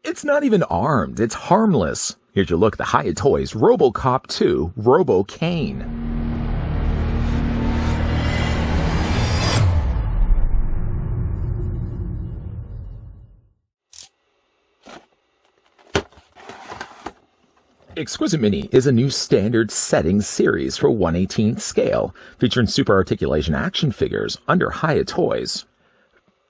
It's not even armed. It's harmless. Here's your look at the Hiya Toys Robocop 2 RoboCain. Exquisite Mini is a new standard setting series for 1/18th scale, featuring super articulation action figures under Hiya Toys.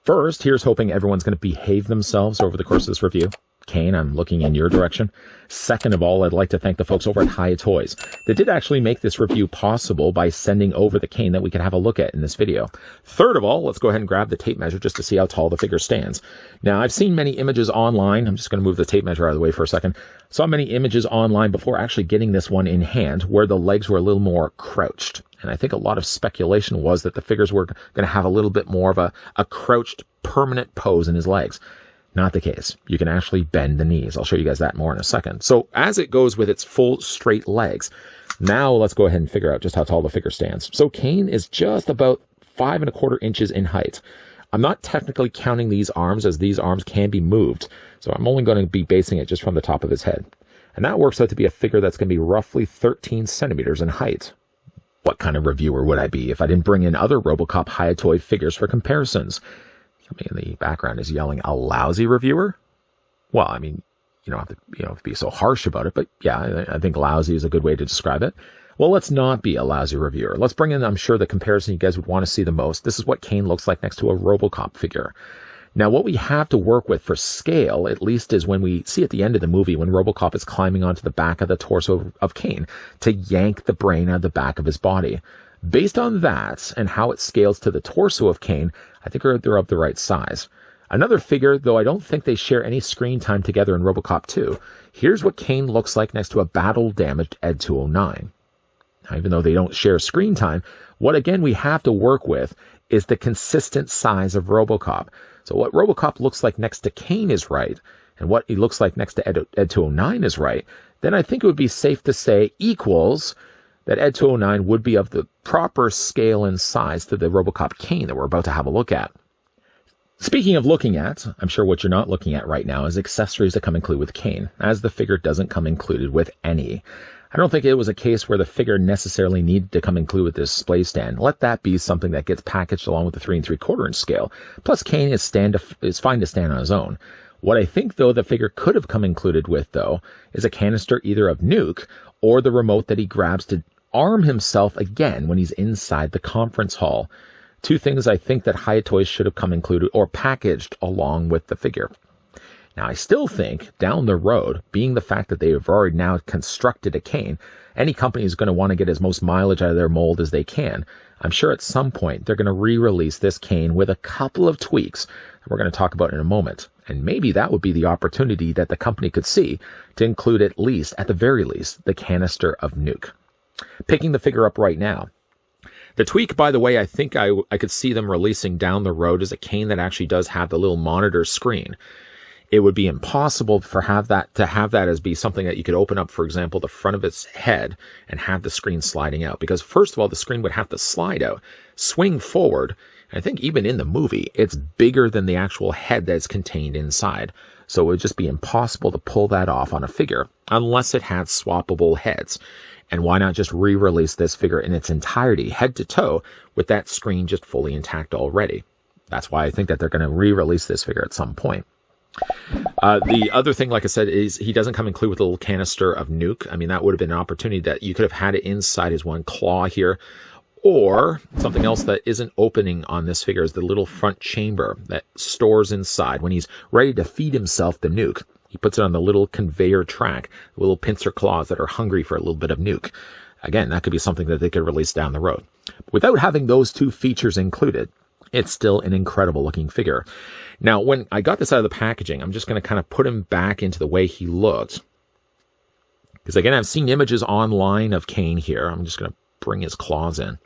First, here's hoping everyone's going to behave themselves over the course of this review. Cain, I'm looking in your direction. Second of all, I'd like to thank the folks over at Hiya Toys. They did actually make this review possible by sending over the Cain that we could have a look at in this video. Third of all, let's go ahead and grab the tape measure just to see how tall the figure stands. Now, I've seen many images online. I'm just going to move the tape measure out of the way for a second. Saw many images online before actually getting this one in hand where the legs were a little more crouched. And I think a lot of speculation was that the figures were going to have a little bit more of a crouched permanent pose in his legs. Not the case. You can actually bend the knees. I'll show you guys that more in a second. So as it goes with its full straight legs, now let's go ahead and figure out just how tall the figure stands. So Cain is just about 5¼ inches in height. I'm not technically counting these arms, as these arms can be moved. So I'm only going to be basing it just from the top of his head. And that works out to be a figure that's going to be roughly 13 centimeters in height. What kind of reviewer would I be if I didn't bring in other RoboCop Hiya Toy figures for comparisons? Somebody in the background is yelling, "A lousy reviewer?" Well, I mean, you don't have to be so harsh about it, but yeah, I think lousy is a good way to describe it. Well, let's not be a lousy reviewer. Let's bring in, I'm sure, the comparison you guys would want to see the most. This is what Cain looks like next to a RoboCop figure. Now, what we have to work with for scale, at least, is when we see at the end of the movie when RoboCop is climbing onto the back of the torso of Cain to yank the brain out of the back of his body. Based on that and how it scales to the torso of Cain, I think they're of the right size. Another figure, though I don't think they share any screen time together in RoboCop 2, here's what Cain looks like next to a battle-damaged Ed 209. Now, even though they don't share screen time, what again we have to work with is the consistent size of RoboCop. So what RoboCop looks like next to Cain is right, and what he looks like next to Ed 209 is right, then I think it would be safe to say equals that Ed 209 would be of the proper scale and size to the RoboCop Cain that we're about to have a look at. Speaking of looking at, I'm sure what you're not looking at right now is accessories that come included with Cain, as the figure doesn't come included with any. I don't think it was a case where the figure necessarily needed to come included with this display stand. Let that be something that gets packaged along with the 3 3/4 inch scale. Plus, Cain is fine to stand on his own. What I think, though, the figure could have come included with, though, is a canister either of Nuke or the remote that he grabs to arm himself again when he's inside the conference hall. Two things I think that Hiya Toys should have come included or packaged along with the figure. Now, I still think down the road, being the fact that they have already now constructed a Cain, any company is going to want to get as most mileage out of their mold as they can. I'm sure at some point they're going to re-release this Cain with a couple of tweaks that we're going to talk about in a moment. And maybe that would be the opportunity that the company could see to include at the very least, the canister of Nuke. Picking the figure up right now. The tweak, by the way, I think I could see them releasing down the road is a Cain that actually does have the little monitor screen. It would be impossible to have that as be something that you could open up, for example, the front of its head and have the screen sliding out. Because first of all, the screen would have to slide out, swing forward. I think even in the movie, it's bigger than the actual head that's contained inside. So it would just be impossible to pull that off on a figure unless it had swappable heads. And why not just re-release this figure in its entirety, head to toe, with that screen just fully intact already? That's why I think that they're going to re-release this figure at some point. The other thing, like I said, is he doesn't come included with a little canister of Nuke. I mean, that would have been an opportunity that you could have had it inside his one claw here. Or something else that isn't opening on this figure is the little front chamber that stores inside when he's ready to feed himself the Nuke. He puts it on the little conveyor track, the little pincer claws that are hungry for a little bit of Nuke. Again, that could be something that they could release down the road. Without having those two features included, it's still an incredible looking figure. Now, when I got this out of the packaging, I'm just going to kind of put him back into the way he looked. Because again, I've seen images online of Cain here. I'm just going to bring his claws in.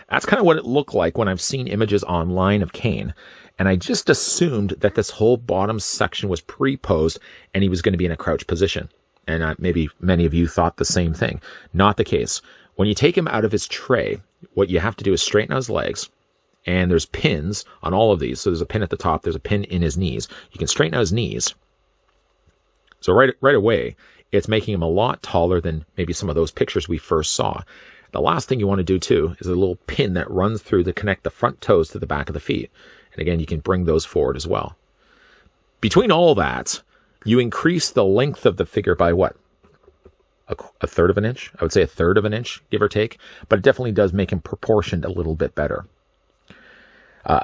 That's kind of what it looked like when I've seen images online of Cain. And I just assumed that this whole bottom section was pre-posed and he was going to be in a crouch position. And maybe many of you thought the same thing. Not the case. When you take him out of his tray, what you have to do is straighten out his legs. And there's pins on all of these. So there's a pin at the top. There's a pin in his knees. You can straighten out his knees. So right away, it's making him a lot taller than maybe some of those pictures we first saw. The last thing you want to do too is a little pin that runs through to connect the front toes to the back of the feet. And again, you can bring those forward as well. Between all that, you increase the length of the figure by what? A third of an inch? I would say a third of an inch, give or take. But it definitely does make him proportioned a little bit better.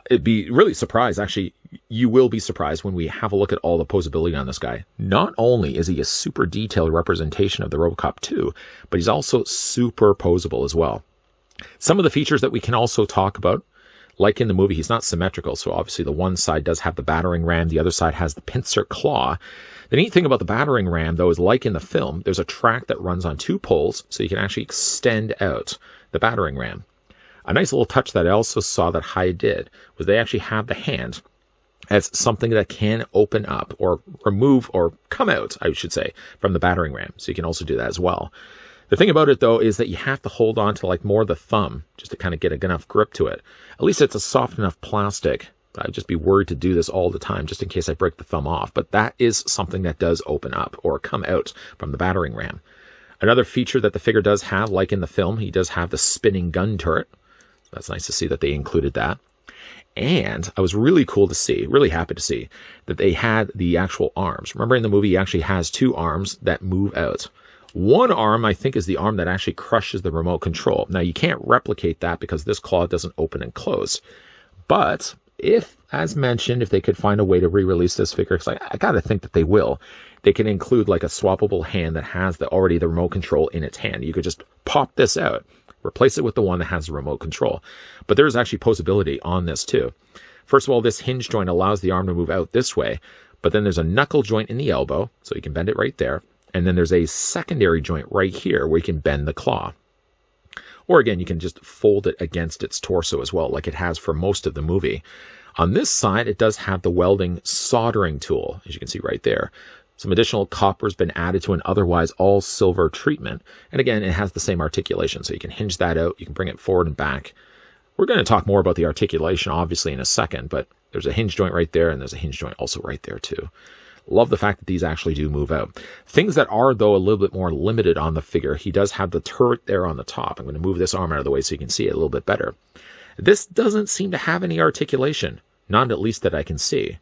It'd be really surprised. Actually, you will be surprised when we have a look at all the posability on this guy. Not only is he a super detailed representation of the Robocop 2, but he's also super posable as well. Some of the features that we can also talk about, like in the movie, he's not symmetrical. So obviously the one side does have the battering ram. The other side has the pincer claw. The neat thing about the battering ram, though, is like in the film, there's a track that runs on 2 poles, so you can actually extend out the battering ram. A nice little touch that I also saw that Hiya did was they actually have the hand as something that can open up or remove or come out, I should say, from the battering ram. So you can also do that as well. The thing about it, though, is that you have to hold on to like more the thumb just to kind of get enough grip to it. At least it's a soft enough plastic. I'd just be worried to do this all the time just in case I break the thumb off. But that is something that does open up or come out from the battering ram. Another feature that the figure does have, like in the film, he does have the spinning gun turret. That's nice to see that they included that. And I was really happy to see that they had the actual arms. Remember in the movie, he actually has 2 arms that move out. One arm, I think, is the arm that actually crushes the remote control. Now, you can't replicate that because this claw doesn't open and close. But if, as mentioned, if they could find a way to re-release this figure, because I got to think that they will, they can include like a swappable hand that has already the remote control in its hand. You could just pop this out, replace it with the one that has the remote control. But there's actually posability on this too. First of all, this hinge joint allows the arm to move out this way, but then there's a knuckle joint in the elbow, so you can bend it right there. And then there's a secondary joint right here where you can bend the claw. Or again, you can just fold it against its torso as well, like it has for most of the movie. On this side, it does have the welding soldering tool, as you can see right there. Some additional copper has been added to an otherwise all silver treatment. And again, it has the same articulation, so you can hinge that out. You can bring it forward and back. We're going to talk more about the articulation, obviously, in a second, but there's a hinge joint right there, and there's a hinge joint also right there, too. Love the fact that these actually do move out. Things that are, though, a little bit more limited on the figure. He does have the turret there on the top. I'm going to move this arm out of the way so you can see it a little bit better. This doesn't seem to have any articulation, not at least that I can see.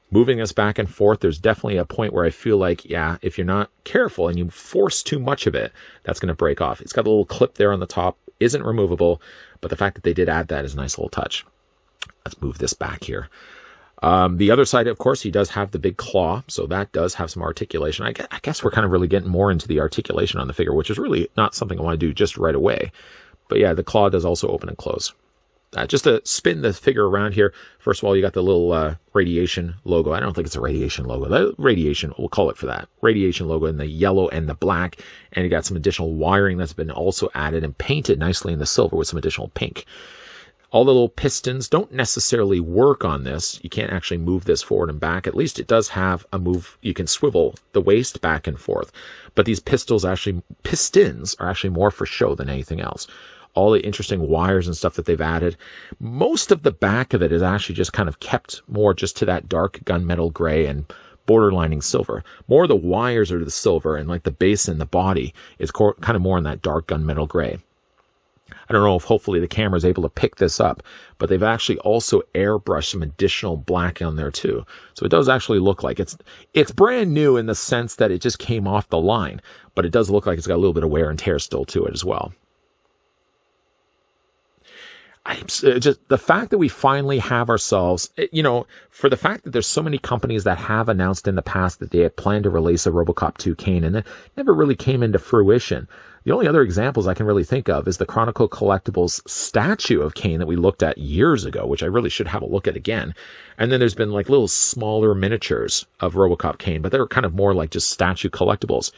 Moving this back and forth, there's definitely a point where I feel like, yeah, if you're not careful and you force too much of it, that's going to break off. It's got a little clip there on the top, isn't removable, but the fact that they did add that is a nice little touch. Let's move this back here. The other side, of course, he does have the big claw, so that does have some articulation. I guess we're kind of really getting more into the articulation on the figure, which is really not something I want to do just right away. But yeah, the claw does also open and close. Just to spin the figure around here, first of all, you got the little radiation logo. I don't think it's a radiation logo. The radiation, we'll call it for that. Radiation logo in the yellow and the black. And you got some additional wiring that's been also added and painted nicely in the silver with some additional pink. All the little pistons don't necessarily work on this. You can't actually move this forward and back. At least it does have a move. You can swivel the waist back and forth. But these pistons are actually more for show than anything else. All the interesting wires and stuff that they've added. Most of the back of it is actually just kind of kept more just to that dark gunmetal gray and borderlining silver. More of the wires are to the silver, and like the base and the body is kind of more in that dark gunmetal gray. I don't know if hopefully the camera is able to pick this up, but they've actually also airbrushed some additional black on there too. So it does actually look like it's brand new in the sense that it just came off the line, but it does look like it's got a little bit of wear and tear still to it as well. Just the fact that we finally have ourselves, for the fact that there's so many companies that have announced in the past that they had planned to release a RoboCop 2 Cain, and it never really came into fruition. The only other examples I can really think of is the Chronicle Collectibles statue of Cain that we looked at years ago, which I really should have a look at again. And then there's been like little smaller miniatures of RoboCop Cain, but they're kind of more like just statue collectibles.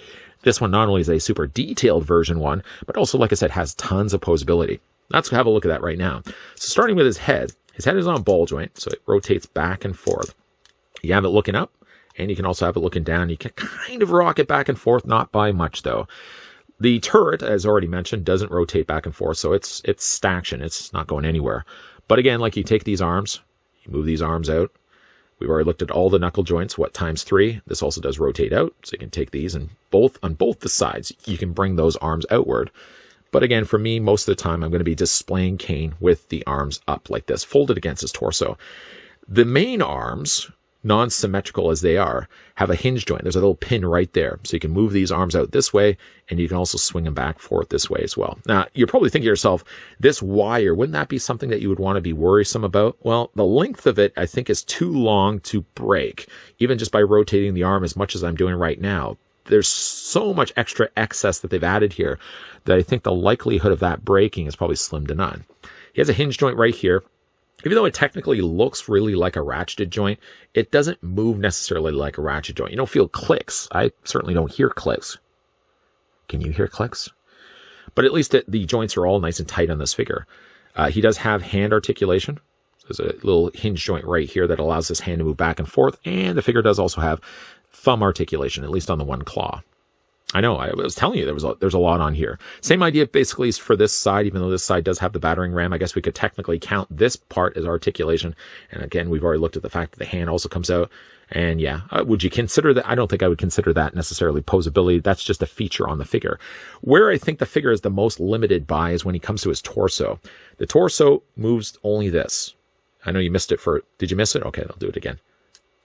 This one not only is a super detailed version one, but also, like I said, has tons of posability. Let's have a look at that right now. So starting with his head is on ball joint, so it rotates back and forth. You have it looking up, and you can also have it looking down. You can kind of rock it back and forth, not by much though. The turret, as already mentioned, doesn't rotate back and forth, so it's staction. It's not going anywhere. But again, like you take these arms, you move these arms out, We've already looked at all the knuckle joints, what, ×3. This also does rotate out, so you can take these and on both the sides, you can bring those arms outward. But again, for me, most of the time, I'm going to be displaying Cain with the arms up like this, folded against his torso. The main arms, non-symmetrical as they are, have a hinge joint. There's a little pin right there. So you can move these arms out this way, and you can also swing them back forth this way as well. Now, you're probably thinking to yourself, this wire, wouldn't that be something that you would want to be worrisome about? Well, the length of it, I think, is too long to break, even just by rotating the arm as much as I'm doing right now. There's so much extra excess that they've added here that I think the likelihood of that breaking is probably slim to none. He has a hinge joint right here. Even though it technically looks really like a ratcheted joint, it doesn't move necessarily like a ratchet joint. You don't feel clicks. I certainly don't hear clicks. Can you hear clicks? But at least the joints are all nice and tight on this figure. He does have hand articulation. There's a little hinge joint right here that allows his hand to move back and forth. And the figure does also have thumb articulation, at least on the one claw. I know, I was telling you there's a lot on here. Same idea basically is for this side, even though this side does have the battering ram. I guess we could technically count this part as articulation. And again, we've already looked at the fact that the hand also comes out. And yeah, would you consider that? I don't think I would consider that necessarily posability. That's just a feature on the figure. Where I think the figure is the most limited by is when he comes to his torso. The torso moves only this. I know you missed it did you miss it? Okay, I'll do it again.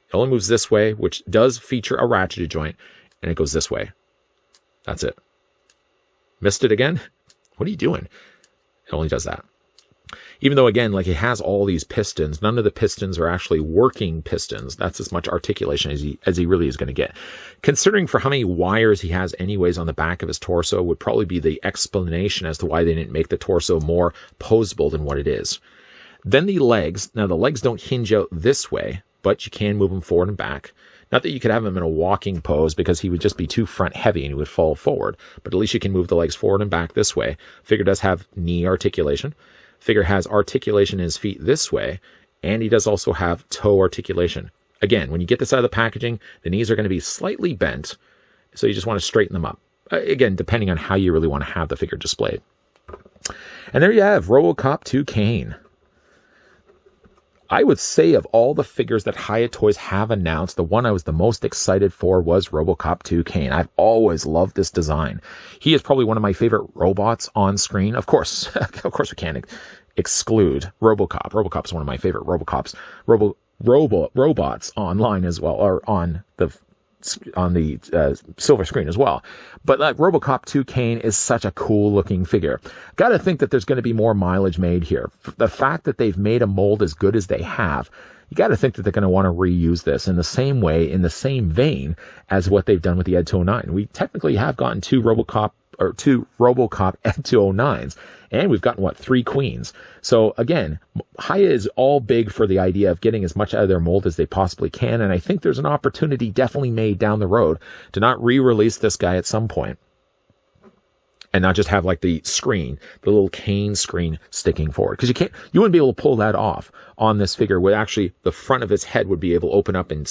It only moves this way, which does feature a ratcheted joint, and it goes this way. That's it. Missed it again? What are you doing? It only does that. Even though, again, like it has all these pistons, none of the pistons are actually working pistons. That's as much articulation as he really is going to get. Considering for how many wires he has anyways on the back of his torso would probably be the explanation as to why they didn't make the torso more posable than what it is. Then the legs. Now, the legs don't hinge out this way, but you can move them forward and back. Not that you could have him in a walking pose because he would just be too front heavy and he would fall forward. But at least you can move the legs forward and back this way. Figure does have knee articulation. Figure has articulation in his feet this way. And he does also have toe articulation. Again, when you get this out of the packaging, the knees are going to be slightly bent. So you just want to straighten them up. Again, depending on how you really want to have the figure displayed. And there you have Robocop 2 Cain. I would say of all the figures that Hiya Toys have announced, the one I was the most excited for was Robocop 2 Cain. I've always loved this design. He is probably one of my favorite robots on screen. Of course we can't exclude Robocop. Robocop is one of my favorite Robocops. Robots online as well, or on the silver screen as well. But like Robocop 2 Cain is such a cool looking figure. Got to think that there's going to be more mileage made here. The fact that they've made a mold as good as they have, you got to think that they're going to want to reuse this in the same way, in the same vein as what they've done with the Ed 209. We technically have gotten two Robocop Ed 209s, and we've gotten, 3 Queens. So again, Hiya is all big for the idea of getting as much out of their mold as they possibly can, and I think there's an opportunity definitely made down the road to not re-release this guy at some point. And not just have like the screen, the little Cain screen sticking forward. Because you wouldn't be able to pull that off on this figure where actually the front of its head would be able to open up, and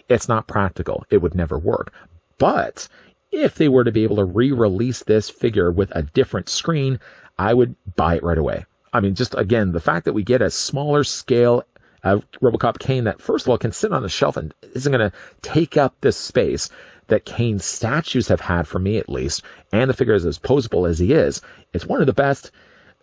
it's not practical. It would never work. But if they were to be able to re-release this figure with a different screen, I would buy it right away. I mean, just again, the fact that we get a smaller scale Robocop Cain that, first of all, can sit on the shelf and isn't going to take up this space that Cain statues have had, for me at least, and the figure is as posable as he is. It's one of the best,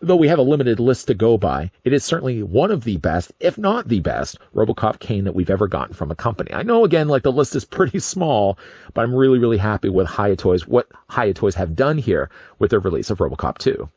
though we have a limited list to go by. It is certainly one of the best, if not the best, Robocop Cain that we've ever gotten from a company. I know, again, like the list is pretty small, but I'm really, really happy with Hiya Toys, what Hiya Toys have done here with their release of Robocop 2.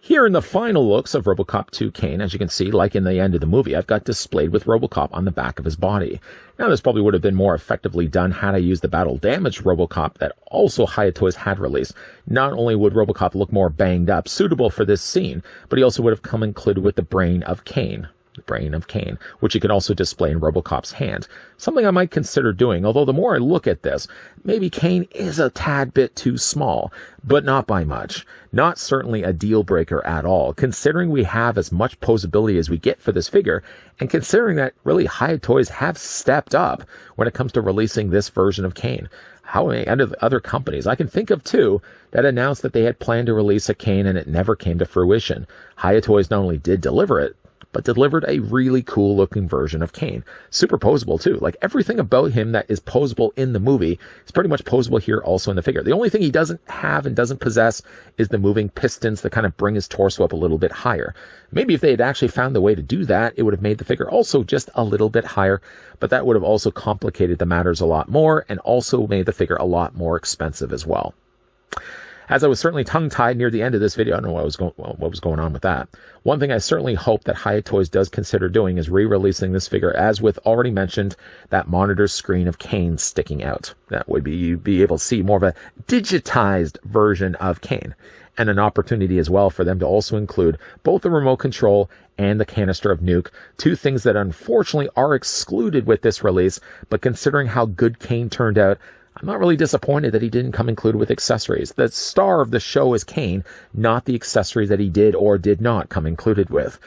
Here in the final looks of Robocop 2 Cain, as you can see, like in the end of the movie, I've got displayed with Robocop on the back of his body. Now, this probably would have been more effectively done had I used the battle-damaged Robocop that also Hiya Toys had released. Not only would Robocop look more banged up, suitable for this scene, but he also would have come included with the brain of Cain. The brain of Cain, which you can also display in Robocop's hand. Something I might consider doing, although the more I look at this, maybe Cain is a tad bit too small, but not by much. Not certainly a deal breaker at all, considering we have as much posability as we get for this figure, and considering that really Hiya Toys have stepped up when it comes to releasing this version of Cain. How many other companies? I can think of two that announced that they had planned to release a Cain and it never came to fruition. Hiya Toys not only did deliver it, but delivered a really cool looking version of Cain. Super posable too. Like everything about him that is posable in the movie is pretty much posable here also in the figure. The only thing he doesn't have and doesn't possess is the moving pistons that kind of bring his torso up a little bit higher. Maybe if they had actually found the way to do that, it would have made the figure also just a little bit higher, but that would have also complicated the matters a lot more and also made the figure a lot more expensive as well. As I was certainly tongue-tied near the end of this video, I don't know what was going on with that. One thing I certainly hope that Hiya Toys does consider doing is re-releasing this figure, as with already mentioned, that monitor screen of Cain sticking out. That would be able to see more of a digitized version of Cain, and an opportunity as well for them to also include both the remote control and the canister of nuke, two things that unfortunately are excluded with this release, but considering how good Cain turned out, I'm not really disappointed that he didn't come included with accessories. The star of the show is Cain, not the accessories that he did or did not come included with.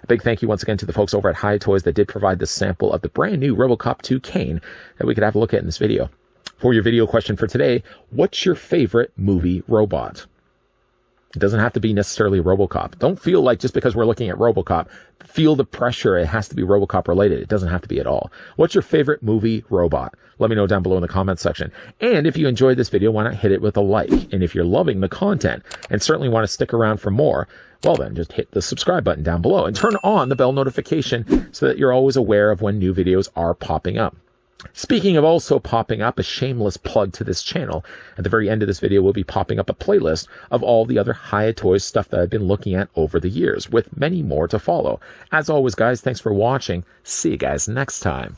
A big thank you once again to the folks over at Hiya Toys that did provide this sample of the brand new RoboCop 2 Cain that we could have a look at in this video. For your video question for today, what's your favorite movie robot? It doesn't have to be necessarily RoboCop. Don't feel like just because we're looking at RoboCop, feel the pressure it has to be RoboCop related. It doesn't have to be at all. What's your favorite movie robot? Let me know down below in the comments section. And if you enjoyed this video, why not hit it with a like? And if you're loving the content and certainly want to stick around for more, well then just hit the subscribe button down below and turn on the bell notification so that you're always aware of when new videos are popping up. Speaking of also popping up, a shameless plug to this channel. At the very end of this video will be popping up a playlist of all the other Hiya Toys stuff that I've been looking at over the years, with many more to follow. As always, guys, thanks for watching. See you guys next time.